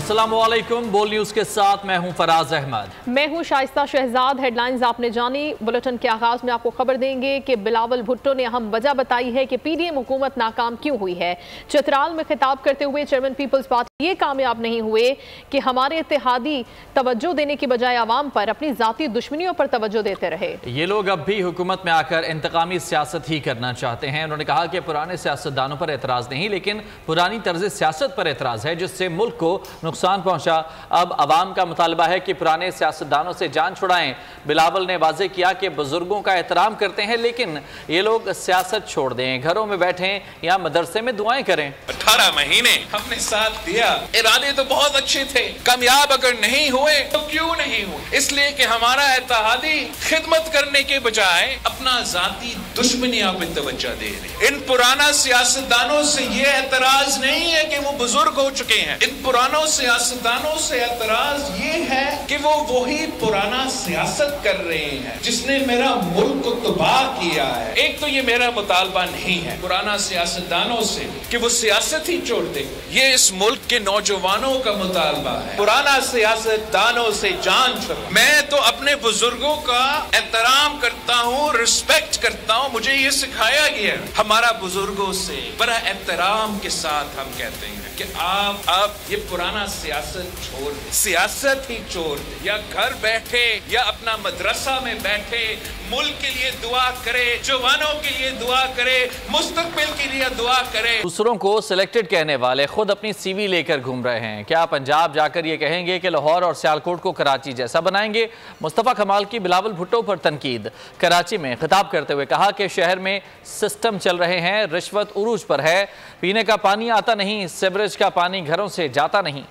अस्सलामुअलैकुम, बोल न्यूज के साथ मैं हूं फराज अहमद। मैं हूं शाइस्ता शहजाद। हेडलाइंस आपने जानी। बुलेटिन के आगाज में आपको खबर देंगे कि बिलावल भुट्टो ने अहम वजह बताई है कि पीडीएम हुकूमत नाकाम क्यों हुई है। चित्राल में खिताब करते हुए चेयरमैन पीपल्स पार्टी ये कामयाब नहीं हुए कि हमारे इत्तेहादी तवज्जो देने की बजाय आवाम पर अपनी जाती दुश्मनियों पर तवज्जो देते रहे। ये लोग अब भी हुकूमत में आकर इंतकामी सियासत ही करना चाहते हैं। उन्होंने कहा कि पुराने सियासतदानों पर एतराज नहीं, लेकिन पुरानी तर्ज सियासत पर एतराज है जिससे मुल्क को नुकसान पहुंचा। अब अवाम का मुतालबा है कि पुराने सियासतदानों से जान छुड़ाएं। बिलावल ने वाजे किया कि बुजुर्गों का एहतराम करते हैं, लेकिन ये लोग सियासत छोड़ दें, घरों में बैठें या मदरसे में दुआएं करें। 18 महीने हमने साथ दिया, इरादे तो बहुत अच्छे थे, कामयाब अगर नहीं हुए तो क्यों नहीं हुए? इसलिए कि हमारा इत्तेहादी खिदमत करने के बजाय अपना जाती दुश्मनियां पे तवज्जो दे रहे। इन पुराना सियासतदानों से ये एतराज नहीं है कि वो बुजुर्ग हो चुके हैं, इन पुरानों सियासतदानों से एतराज ये है कि वो वही पुराना सियासत कर रहे हैं जिसने मेरा मुल्क को तबाह किया है। एक तो ये मेरा मुतालबा नहीं है पुराना सियासतदानों से कि वो सियासत ही छोड़ दे, ये इस मुल्क के नौजवानों का मुतालबा है। पुराना सियासतदानों से जान छुड़ाओ। मैं तो अपने बुजुर्गों का एहतराम करता हूँ, रिस्पेक्ट करता हूँ, मुझे ये सिखाया गया। हमारा बुजुर्गों से बड़ा एहतराम के साथ हम कहते हैं कि आप ये पुराना सियासत छोड़ दे, सियासत ही छोड़ दे, या घर बैठे या अपना मदरसा में बैठे मुल्क के लिए दुआ करे, जवानों के लिए दुआ करे, मुस्तकबिल के लिए दुआ करे। दूसरों को सिलेक्टेड कहने वाले खुद अपनी सीवी लेकर घूम रहे हैं। क्या पंजाब जाकर ये कहेंगे कि लाहौर और सियालकोट को कराची जैसा बनाएंगे? मुस्तफा कमाल की बिलावल भुट्टो पर तनकीद। कराची में खिताब करते हुए कहा कि शहर में सिस्टम चल रहे हैं, रिश्वत उरूज पर है, पीने का पानी आता नहीं, सीवरेज का पानी घरों से जाता नहीं।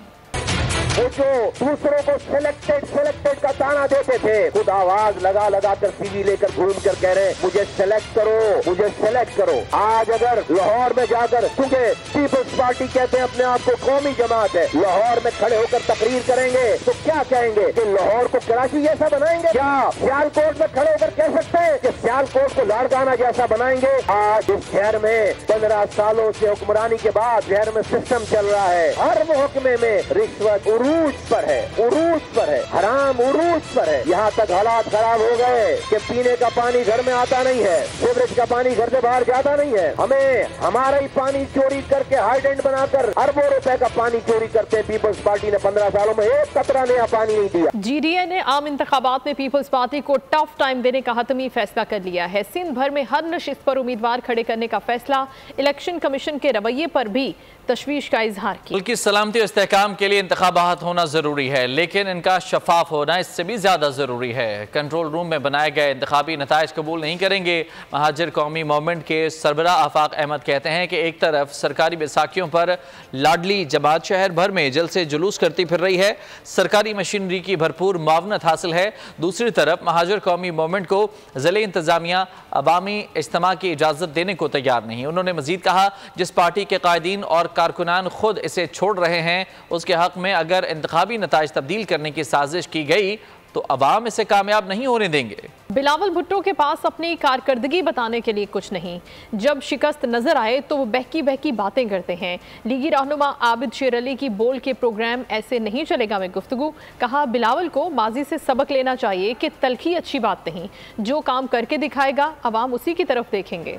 वो जो दूसरों को सिलेक्टेड का ताना देते थे, खुद आवाज लगा कर सीवी लेकर घूम कर कह रहे मुझे सेलेक्ट करो। आज अगर लाहौर में जाकर, क्योंकि पीपल्स पार्टी कहते हैं अपने आप को कौमी जमात है, लाहौर में खड़े होकर तकरीर करेंगे तो क्या कहेंगे कि लाहौर को कराची जैसा बनाएंगे? क्या सियालकोट में खड़े होकर कह सकते हैं कि सियालकोट को लाड़काना जैसा बनाएंगे? आज इस शहर में 15 सालों से हुक्मरानी के बाद शहर में सिस्टम चल रहा है, हर महकमे में रिश्वत उरूज पर है, हराम उरूज पर है। यहाँ तक हालात खराब हो गए कि पीने का पानी घर में आता नहीं है, सीवरेज का पानी घर से बाहर जाता नहीं है। हमें हमारा ही पानी चोरी करके हाइडेंट बनाकर अरबों रुपए का पानी चोरी करते हैं। पीपल्स पार्टी ने 15 सालों में एक कतरा नया पानी नहीं दिया। जीडीए ने आम इंतखाबात में पीपल्स पार्टी को टफ टाइम देने का हतमी फैसला कर लिया है। सिंध भर में हर नशिस्त पर उम्मीदवार खड़े करने का फैसला। इलेक्शन कमीशन के रवैये पर भी तशवीश का इजहार किया। मुल्क की सलामती और इस्तेहकाम के लिए इंतखाबात होना जरूरी है, लेकिन इनका शफाफ होना इससे भी ज्यादा जरूरी है। कंट्रोल रूम में बनाए गए इंतखाबी नताइज कबूल नहीं करेंगे। महाजिर कौमी मूवमेंट के सरबराह आफाक अहमद कहते हैं कि एक तरफ सरकारी बैसाखियों पर लाडली जमात शहर भर में जल से जुलूस करती फिर रही है, सरकारी मशीनरी की भरपूर मुआवनत हासिल है। दूसरी तरफ महाजिर कौमी मूवमेंट को ज़िले इंतजामिया अवामी इज्तिमा की इजाज़त देने को तैयार नहीं। उन्होंने मजीद कहा जिस पार्टी के कायदीन और कारकुनान खुद इसे छोड़ रहे हैं उसके हक में अगर इंतखाबी नताइज तब्दील करने की साजिश की गई तो अवाम इसे कामयाब नहीं होने देंगे। बिलावल भुट्टो के पास अपनी कारकर्दगी बताने के लिए कुछ नहीं। जब शिकस्त नजर आए तो वो बहकी बातें करते हैं। लीगी रहनुमा आबिद शेर अली की बोल के प्रोग्राम ऐसे नहीं चलेगा में गुफ्तगू। कहा बिलावल को माजी से सबक लेना चाहिए कि तलखी अच्छी बात नहीं, जो काम करके दिखाएगा अवाम उसी की तरफ देखेंगे।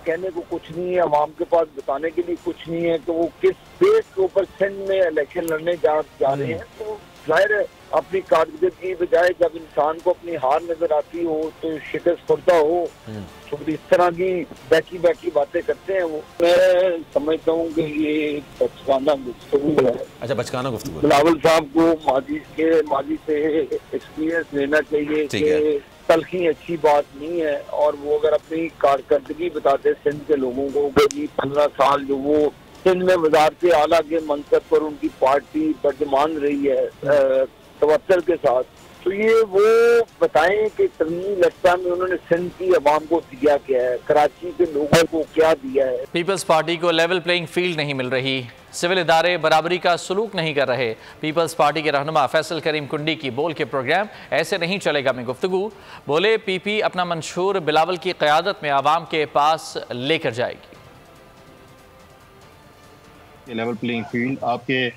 कहने को कुछ नहीं है, अवाम के पास बताने के लिए कुछ नहीं है कि वो किस बेस के ऊपर सिंध में इलेक्शन लड़ने जा रहे हैं। तो जाहिर है अपनी कारकर्दगी की बजाय जब इंसान को अपनी हार नजर आती हो तो शिकस्त खुर्दा हो तो इस तरह की बैकी बातें करते हैं। वो मैं समझता हूँ कि ये बचकाना गुफ्तगू है। अच्छा, बचकाना गुफ्तगू। बिलावल साहब को माजी से एक्सपीरियंस लेना चाहिए कि तलखी अच्छी बात नहीं है, और वो अगर अपनी कारकर्दगी बताते सिंध के लोगों को 15 साल जो वो सिंध में वज़ारत आला के मनसब पर उनकी पार्टी बर्दमान रही है तवत्तर के साथ, तो ये वो बताएं कि तरमीम इलेक्शन में उन्होंने सिंध की अवाम को दिया क्या है, कराची के लोगों को क्या दिया है। पीपल्स पार्टी को लेवल प्लेइंग फील्ड नहीं मिल रही, सिविल इदारे बराबरी का सलूक नहीं कर रहे। पीपल्स पार्टी के रहनुमा फैसल करीम कुंडी की बोल के प्रोग्राम ऐसे नहीं चलेगा में गुफ्तगू। बोले पीपी अपना मंशूर बिलावल की क़यादत में आवाम के पास लेकर जाएगी। लेवल प्लेइंग फील्ड आपके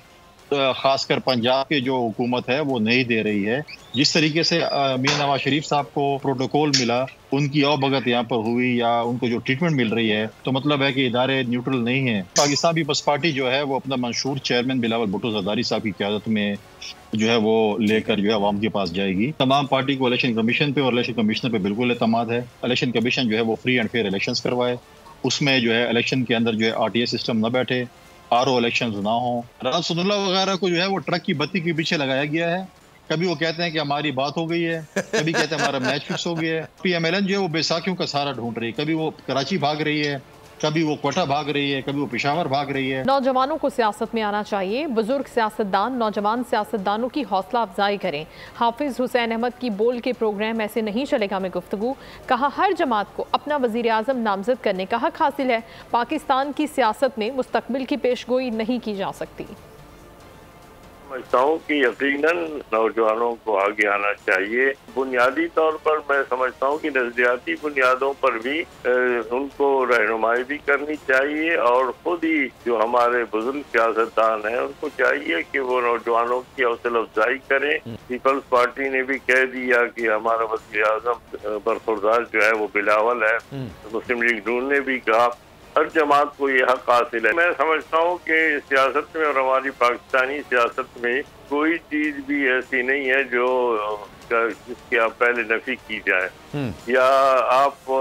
खासकर पंजाब के जो हुकूमत है वो नहीं दे रही है। जिस तरीके से मियां नवाज शरीफ साहब को प्रोटोकॉल मिला, उनकी अवभगत यहाँ पर हुई या उनको जो ट्रीटमेंट मिल रही है, तो मतलब है कि इदारे न्यूट्रल नहीं है। पाकिस्तान पीपल्स पार्टी जो है वो अपना मंशूर चेयरमैन बिलावल भुट्टो जरदारी साहब की क़यादत में जो है वो लेकर जो है अवाम के पास जाएगी। तमाम पार्टी को इलेक्शन कमीशन पे और इलेक्शन कमिश्नर पे बिल्कुल एतमाद है। इलेक्शन कमीशन जो है वो फ्री एंड फेयर इलेक्शन करवाए, उसमें जो है इलेक्शन के अंदर जो है RTA सिस्टम न बैठे, RO इलेक्शन ना हो। राज सुनुल्लाह वगैरह को जो है वो ट्रक की बत्ती के पीछे लगाया गया है। कभी वो कहते हैं कि हमारी बात हो गई है, कभी कहते हैं हमारा मैच फिक्स हो गया है। PMLN जो है वो बैसाखियों का सहारा ढूंढ रही है, कभी वो कराची भाग रही है, कभी वो कोटा भाग रही है, कभी वो पेशावर भाग रही है। नौजवानों को सियासत में आना चाहिए। बुजुर्ग सियासतदान नौजवान सियासतदानों की हौसला अफजाई करें। हाफिज हुसैन अहमद की बोल के प्रोग्राम ऐसे नहीं चलेगा में गुफ्तगू। कहा हर जमात को अपना वजीर आज़म नामजद करने का हक हासिल है। पाकिस्तान की सियासत में मुस्तकबिल की पेशगोई नहीं की जा सकती। समझता हूँ कि यकीनन नौजवानों को आगे आना चाहिए। बुनियादी तौर पर मैं समझता हूँ कि नजरियाती बुनियादों पर भी उनको रहनुमाई भी करनी चाहिए और खुद ही जो हमारे बुजुर्ग सियासतदान हैं उनको चाहिए कि वो नौजवानों की हौसला अफजाई करें। पीपल्स पार्टी ने भी कह दिया कि हमारा वज़ीर आज़म बरखुरदार जो है वो बिलावल है। मुस्लिम लीग नून ने भी कहा हर जमात को ये हक हासिल है। मैं समझता हूँ कि सियासत में और हमारी पाकिस्तानी सियासत में कोई चीज भी ऐसी नहीं है जो जिसकी आप पहले नफी की जाए या आप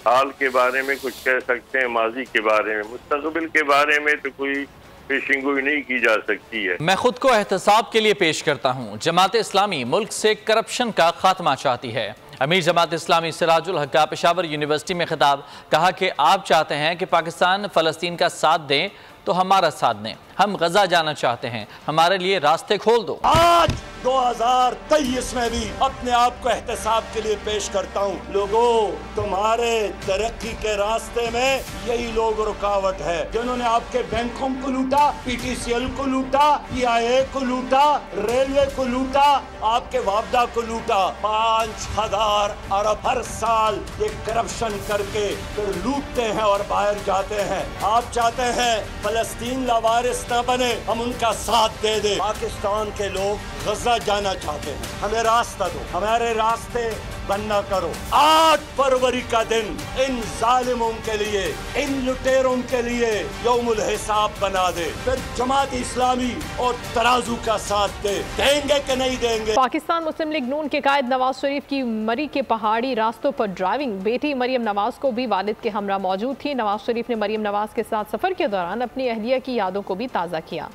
हाल के बारे में कुछ कह सकते हैं, माजी के बारे में, मुस्तकबिल के बारे में तो कोई पेशिंगोई नहीं की जा सकती है। मैं खुद को एहतसाब के लिए पेश करता हूँ। जमात इस्लामी मुल्क से करप्शन का खात्मा चाहती है। अमीर जमात इस्लामी सिराजुल हक का पेशावर यूनिवर्सिटी में खिताब। कहा कि आप चाहते हैं कि पाकिस्तान फ़लस्तीन का साथ दें तो हमारा साथ दें। हम गजा जाना चाहते हैं, हमारे लिए रास्ते खोल दो। आज 2023 में भी अपने आप को एहतसाब के लिए पेश करता हूँ। लोगों, तुम्हारे तरक्की के रास्ते में यही लोग रुकावट है, जिन्होंने आपके बैंकों को लूटा, PTCL को लूटा, PIA को लूटा, रेलवे को लूटा, आपके वापदा को लूटा। 5000 अरब हर साल ये करप्शन करके फिर लूटते हैं और बाहर जाते हैं। आप चाहते हैं फलस्तीन लावारिस न बने, हम उनका साथ दे दे। पाकिस्तान के लोग गजा जाना चाहते हैं, हमें रास्ता दो, हमारे रास्ते बनना करो। 8 फरवरी का दिन इन जालिमों के लिए, इन लुटेरों के लिए यौमुल हिसाब बना दे। फिर जमात इस्लामी और तराजू का साथ दे, देंगे कि नहीं देंगे। पाकिस्तान मुस्लिम लीग नून के कायद नवाज शरीफ की मरी के पहाड़ी रास्तों पर ड्राइविंग। बेटी मरियम नवाज को भी वालिद के हमरा मौजूद थी। नवाज शरीफ ने मरियम नवाज के साथ सफर के दौरान अपनी अहलिया की यादों को भी ताज़ा किया।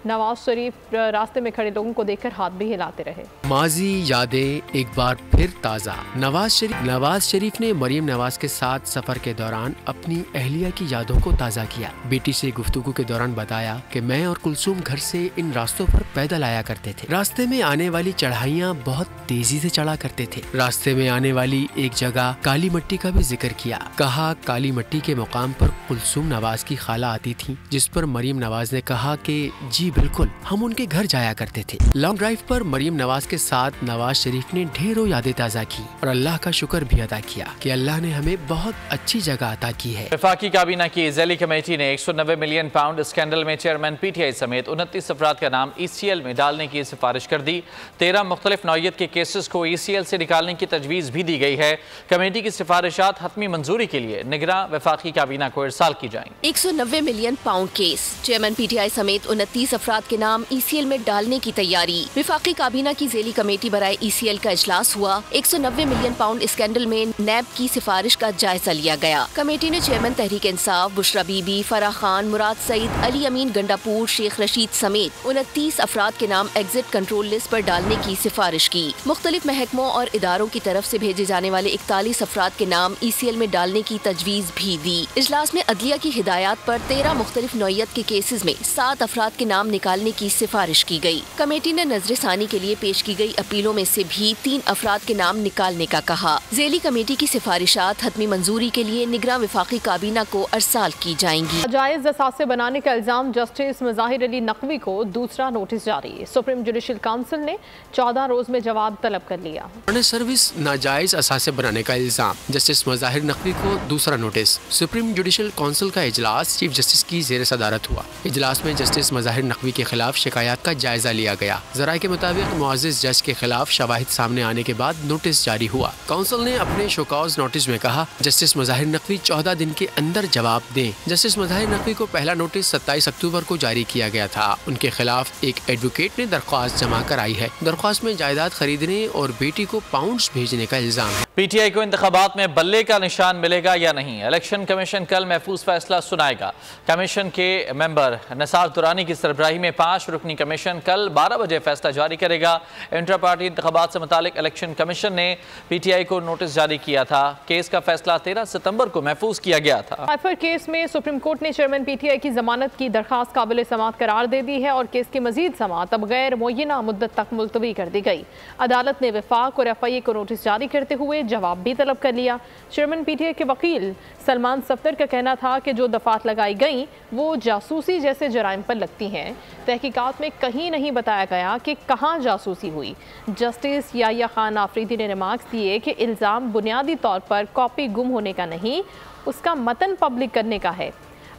नवाज शरीफ रास्ते में खड़े लोगों को देखकर हाथ भी हिलाते रहे। माजी यादें एक बार फिर ताज़ा। नवाज शरीफ ने मरियम नवाज के साथ सफर के दौरान अपनी अहलिया की यादों को ताज़ा किया। बेटी से गुफ्तगू के दौरान बताया कि मैं और कुलसूम घर से इन रास्तों पर पैदल आया करते थे। रास्ते में आने वाली चढ़ाइयाँ बहुत तेजी से चढ़ा करते थे। रास्ते में आने वाली एक जगह काली मिट्टी का भी जिक्र किया। कहा काली मिट्टी के मुकाम पर कुलसूम नवाज की खाला आती थी, जिस पर मरियम नवाज ने कहा कि जी बिल्कुल, हम उनके घर जाया करते थे। लॉन्ग ड्राइव पर मरियम नवाज के साथ नवाज शरीफ ने ढेरों यादें ताज़ा की और अल्लाह का शुक्र भी अदा किया कि अल्लाह ने हमें बहुत अच्छी जगह अता की है। वफाकी काबीना की ज़ैली कमेटी ने 190 मिलियन पाउंड स्कैंडल में चेयरमैन PTI समेत 29 अफराद का नाम ECL में डालने की सिफारिश कर दी। 13 मुख्तलिफ नौयत के केसेस को ECL से निकालने की तजवीज़ भी दी गई है। कमेटी की सिफारिशात हतमी मंजूरी के लिए निगरां वफाकी काबीना को इरसाल की जाएंगी। 190 million pound case, chairman PTI समेत 29 अफराद के नाम ECL में डालने की तैयारी। वफाकी काबीना की ज़ैली कमेटी बराए ECL का इजलास हुआ। 190 मिलियन पाउंड स्कैंडल में नैब की सिफारिश का जायजा लिया गया। कमेटी ने चेयरमैन तहरीक इंसाफ, बुशरा बीबी, फराह खान, मुराद सईद, अली अमीन गंडापुर, शेख रशीद समेत 29 अफराद के नाम एग्जिट कंट्रोल लिस्ट पर डालने की सिफारिश की। मुख्तलिफ महकमों और इदारों की तरफ से भेजे जाने वाले 41 अफराद के नाम ECL में डालने की तजवीज़ भी दी। इजलास में अदलिया की हिदायत पर 13 मुख्तलिफ नौयत के केसेस में 7 अफराद के नाम निकालने की सिफारिश की गई। कमेटी ने नजरसानी के लिए पेश की गई अपीलों में से भी 3 अफराद के नाम निकालने का कहा। ज़ैली कमेटी की सिफारिशात हतमी मंजूरी के लिए निगरां वफाकी काबीना को अरसाल की जाएंगी। नाजायज असासे बनाने का इल्जाम जस्टिस मुज़ाहिर अली नकवी को दूसरा नोटिस जारी। सुप्रीम जुडिशल काउंसिल ने 14 रोज में जवाब तलब कर लिया। सर्विस नाजायज असासे बनाने का इल्जाम, जस्टिस मुज़ाहिर नकवी को दूसरा नोटिस। सुप्रीम जुडिशल काउंसिल का इजलास चीफ जस्टिस की ज़ेर सदारत हुआ। इजलास में जस्टिस मज़ाहिर नकवी के खिलाफ शिकायत का जायजा लिया गया। ज़राए के मुताबिक मुअज़्ज़िज़ जज के खिलाफ शवाहिद सामने आने के बाद नोटिस जारी हुआ। काउंसिल ने अपने शोकॉज नोटिस में कहा जस्टिस मज़ाहिर नकवी 14 दिन के अंदर जवाब दें। जस्टिस मज़ाहिर नकवी को पहला नोटिस 27 अक्टूबर को जारी किया गया था। उनके खिलाफ एक एडवोकेट ने दरख्वास्त जमा कराई है। दरख्वास्त में जायदाद खरीदने और बेटी को पाउंड्स भेजने का इल्जाम है। पीटीआई को इंतखाबात में बल्ले का निशान मिलेगा या नहीं, इलेक्शन कमीशन कल महफूज फैसला सुनाएगा। कमीशन के मेंबर निसार दुरानी की सरबराही में 5 रुकनी कमीशन कल 12 बजे फैसला जारी करेगा। इंटर पार्टी इंतखाबात से मुतालिक इलेक्शन कमीशन ने पीटीआई को नोटिस जारी किया था। केस का फैसला 13 सितंबर को महफूज किया गया था। हाइफर केस में सुप्रीम कोर्ट ने चेयरमैन पीटीआई की जमानत की दरखास्त काबिल समाअत करार दे दी है और केस की मजीद समाअत अब गैर मुय्यना मुद्दत तक मुलतवी कर दी गई। अदालत ने वफाक और एफआईए को नोटिस जारी करते हुए जवाब भी तलब कर लिया। चेयरमैन पीटीआई के वकील सलमान सफ्दर का कहना था कि जो दफात लगाई गई वो जासूसी जैसे जराइम पर लगती हैं। तहकीकात में कहीं नहीं बताया गया कि कहाँ जासूसी हुई। जस्टिस याया खान आफरीदी ने रिमार्क्स दिए कि इल्ज़ाम बुनियादी तौर पर कॉपी गुम होने का नहीं, उसका मतन पब्लिक करने का है।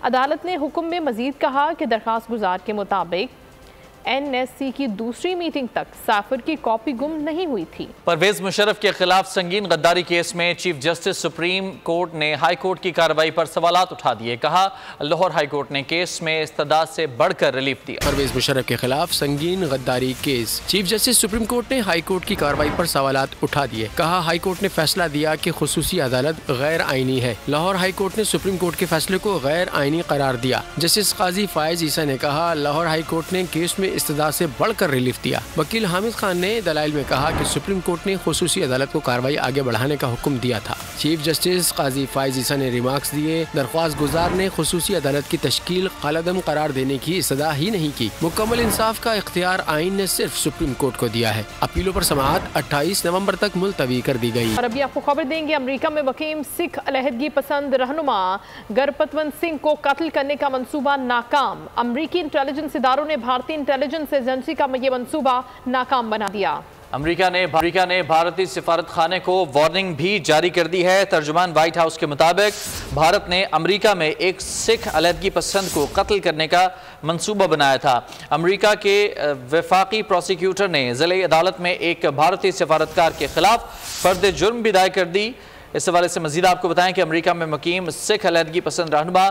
अदालत ने हुक्म में मजीद कहा कि दरख्वास्त गुजार के मुताबिक एनएससी की दूसरी मीटिंग तक साफिर की कॉपी गुम नहीं हुई थी। परवेज मुशर्रफ के खिलाफ संगीन गद्दारी केस में चीफ जस्टिस सुप्रीम कोर्ट ने हाई कोर्ट की कार्रवाई पर सवालात उठा दिए। कहा लाहौर हाई कोर्ट ने केस में इस्तदाद से बढ़कर रिलीफ दिया। परवेज मुशर्रफ के खिलाफ संगीन गद्दारी case, chief justice supreme court ने हाई कोर्ट की कार्रवाई पर सवालात उठा दिए। कहा हाई कोर्ट ने फैसला दिया कि खुसूसी अदालत गैर आईनी है। लाहौर हाई कोर्ट ने सुप्रीम कोर्ट के फैसले को गैर आईनी करार दिया। जस्टिस काजी फायज ईसा ने कहा लाहौर हाई कोर्ट ने केस में इस्तदा से बढ़कर रिलीफ दिया। वकील हामिद खान ने दलाइल में कहा कि सुप्रीम कोर्ट ने खुसूसी अदालत को कार्रवाई आगे बढ़ाने का हुक्म दिया था। चीफ जस्टिस काजी फायज ईसा ने रिमार्क्स दिए दरख्वास्त गुजार ने खुसूसी अदालत की तश्कील कालादम करार देने की इस्तदा ही नहीं की। मुकम्मल इंसाफ का इख्तियार आइन ने सिर्फ सुप्रीम कोर्ट को दिया है। अपीलों पर समाअत 28 नवंबर तक मुलतवी कर दी गई। और अभी आपको खबर देंगे, अमेरिका में मुकीम सिख अलहदगी पसंद रहनुमा गुरपतवंत सिंह को कत्ल करने का मंसूबा नाकाम। अमरीकी इंटेलिजेंस इदारों ने भारतीय इंटेलिजेंस एजेंसी का यह मंसूबा नाकाम बना दिया। अमेरिका ने भारतीय सिफारत खाने को वार्निंग भी जारी कर दी है। तर्जुमान व्हाइट हाउस के मुताबिक भारत ने अमेरिका में एक सिख अलहदगी पसंद को कत्ल करने का मंसूबा बनाया था। अमेरिका के वफाकी प्रोसिक्यूटर ने ज़िले अदालत में एक भारतीय सिफारतकार के खिलाफ फर्द जुर्म भी दायर कर दी। इस हवाले से मजीद आपको बताएं कि अमेरिका में मुकीम सिख अलहदगी पसंद रहनुमा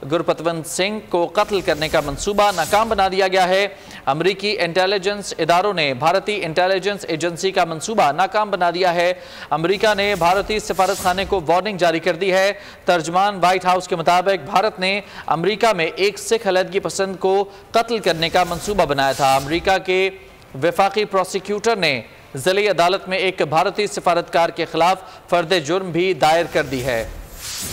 गुरपतवंत सिंह को कत्ल करने का मंसूबा नाकाम बना दिया गया है। अमेरिकी इंटेलिजेंस इदारों ने भारतीय इंटेलिजेंस एजेंसी का मंसूबा नाकाम बना दिया है। अमेरिका ने भारतीय सिफारत खाने को वार्निंग जारी कर दी है। तर्जुमान व्हाइट हाउस के मुताबिक भारत ने अमेरिका में एक सिख अलहदगी पसंद को कत्ल करने का मंसूबा बनाया था। अमेरिका के वफाकी प्रोसिक्यूटर ने ज़िली अदालत में एक भारतीय सिफारतकार के खिलाफ फर्द जुर्म भी दायर कर दी है।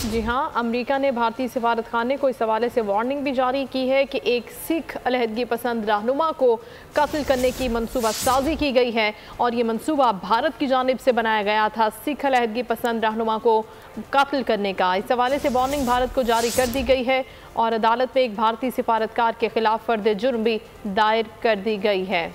जी हाँ, अमेरिका ने भारतीय सिफारत खाने को इस हवाले से वार्निंग भी जारी की है कि एक सिख अलहदगी पसंद रहनुमा को कत्ल करने की मंसूबा साजी की गई है और ये मंसूबा भारत की जानिब से बनाया गया था सिख अलहदगी पसंद रहनुमा को कत्ल करने का। इस हवाले से वार्निंग भारत को जारी कर दी गई है और अदालत में एक भारतीय सिफारतकार के खिलाफ फर्द जुर्म भी दायर कर दी गई है।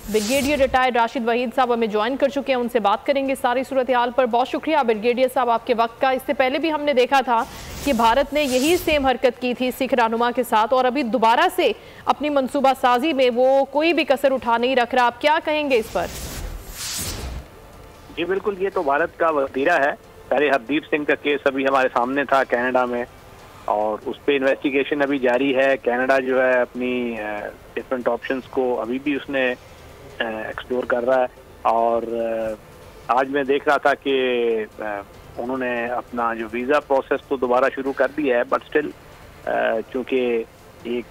ब्रिगेडियर रिटायर्ड राशिद वहीद साहब हमें ज्वाइन कर चुके हैं, उनसे बात करेंगे सारी सूरत हाल पर। बहुत शुक्रिया ब्रिगेडियर साहब आपके वक्त का। इससे पहले भी हमने देखा था कि भारत ने यही सेम हरकत की थी सिख रहनुमा के साथ और अभी दोबारा से अपनी मंसूबा साजी में वो कोई भी कसर उठा नहीं रख रहा। आप क्या कहेंगे इस पर? जी बिल्कुल, ये तो भारत का वतीरा है। पहले हरदीप सिंह का केस अभी हमारे सामने था कनाडा में और उस पर इन्वेस्टिगेशन अभी जारी है। कनाडा जो है अपनी डिफरेंट ऑप्शंस को अभी भी उसने एक्सप्लोर कर रहा है और आज मैं देख रहा था कि उन्होंने अपना जो वीज़ा प्रोसेस तो दोबारा शुरू कर दिया है, बट स्टिल चूँकि एक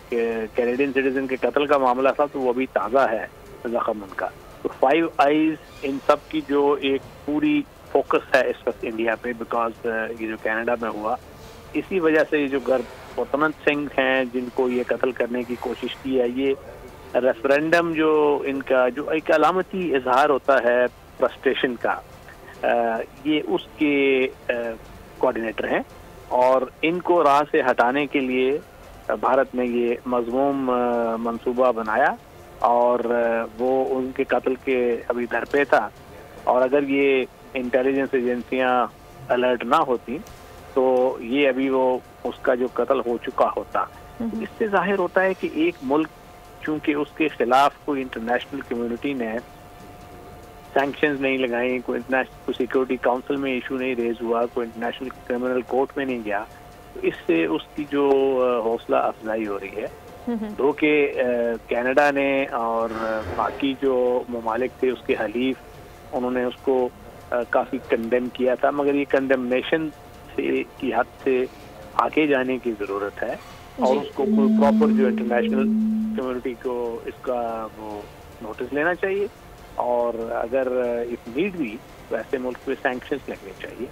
कैनेडियन सिटीजन के कत्ल का मामला था तो वो अभी ताज़ा है ज़ख्म उनका। तो 5 आइज़ इन सब की जो एक पूरी फोकस है इस वक्त इंडिया पे, बिकॉज ये जो कनाडा में हुआ इसी वजह से ये जो गुरपतवंत सिंह हैं जिनको ये कत्ल करने की कोशिश की है, ये रेफरेंडम जो इनका जो एक अलामती इजहार होता है फ्रस्ट्रेशन का, ये उसके कोऑर्डिनेटर हैं और इनको राह से हटाने के लिए भारत ने ये मज़मूम मंसूबा बनाया और वो उनके कत्ल के अभी दर पे था। और अगर ये इंटेलिजेंस एजेंसियां अलर्ट ना होती तो ये अभी वो उसका जो कत्ल हो चुका होता। इससे जाहिर होता है कि एक मुल्क चूंकि उसके खिलाफ कोई इंटरनेशनल कम्युनिटी ने सैंक्शंस नहीं लगाई, कोई इंटरनेशनल सिक्योरिटी काउंसिल में इशू नहीं रेज हुआ, कोई इंटरनेशनल क्रिमिनल कोर्ट में नहीं गया, तो इससे उसकी जो हौसला अफजाई हो रही है। दो के कनाडा ने और बाकी जो ममालिक थे उसके हलीफ उन्होंने उसको काफ़ी कंडेम किया था, मगर ये कंडेमनेशन से की हद से आगे जाने की ज़रूरत है और उसको कोई प्रॉपर जो इंटरनेशनल कम्युनिटी को इसका वो नोटिस लेना चाहिए और अगर इफ नीड भी तो ऐसे मुल्क पे सैंक्शंस लगने चाहिए।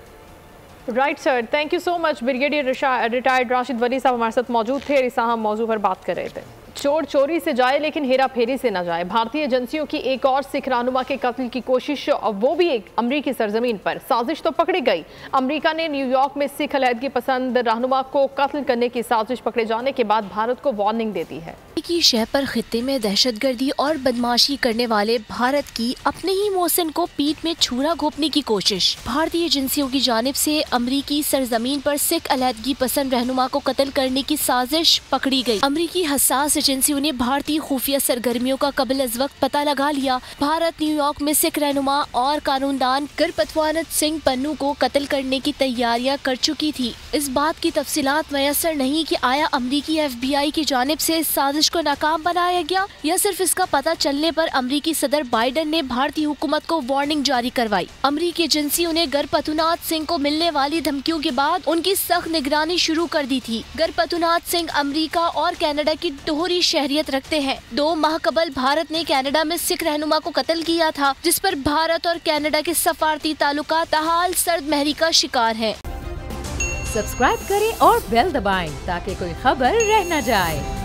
Right sir, thank you so much. Brigadier retired Rashid Wali sahab हमारे साथ मौजूद थे, इस अहम मौजू पर बात कर रहे थे। चोर चोरी से जाए लेकिन हेरा फेरी से न जाए। भारतीय एजेंसियों की एक और सिख रहनुमा के कत्ल की कोशिश, और वो भी एक अमरीकी सरजमीन पर। साजिश तो पकड़ी गई। अमरीका ने न्यूयॉर्क में सिख अलहदगी पसंद रहनुमा को कत्ल करने की साजिश पकड़े जाने के बाद भारत को वार्निंग दे दी है। की शह पर खित्ते में दहशतगर्दी और बदमाशी करने वाले भारत की अपने ही मौसम को पीठ में छुरा घोंपने की कोशिश। भारतीय एजेंसियों की जानिब से अमरीकी सरजमीन पर सिख अलहदगी पसंद रहनुमा को कत्ल करने की साजिश पकड़ी गई। अमरीकी हसास एजेंसियों ने भारतीय खुफिया सरगर्मियों का कबल अज वक्त पता लगा लिया। भारत न्यूयॉर्क में सिख रहनुमा और कानूनदान गुरपतवंत सिंह पन्नू को कत्ल करने की तैयारियां कर चुकी थी। इस बात की तफसीलात मयसर नहीं कि आया अमरीकी FBI की जानिब से इस साजिश को नाकाम बनाया गया या सिर्फ इसका पता चलने पर अमरीकी सदर बाइडेन ने भारतीय हुकूमत को वार्निंग जारी करवाई। अमरीकी एजेंसियों ने गुरपतवंत सिंह को मिलने वाली धमकियों के बाद उनकी सख्त निगरानी शुरू कर दी थी। गुरपतवंत सिंह अमरीका और कनाडा की दोहरी शहरियत रखते हैं। 2 माह कबल भारत ने कनाडा में सिख रहनुमा को कत्ल किया था, जिस पर भारत और कनाडा के सफारती ताल्लुकात ताहाल सर्द महरी का शिकार है। सब्सक्राइब करें और बेल दबाएं ताकि कोई खबर रह न जाए।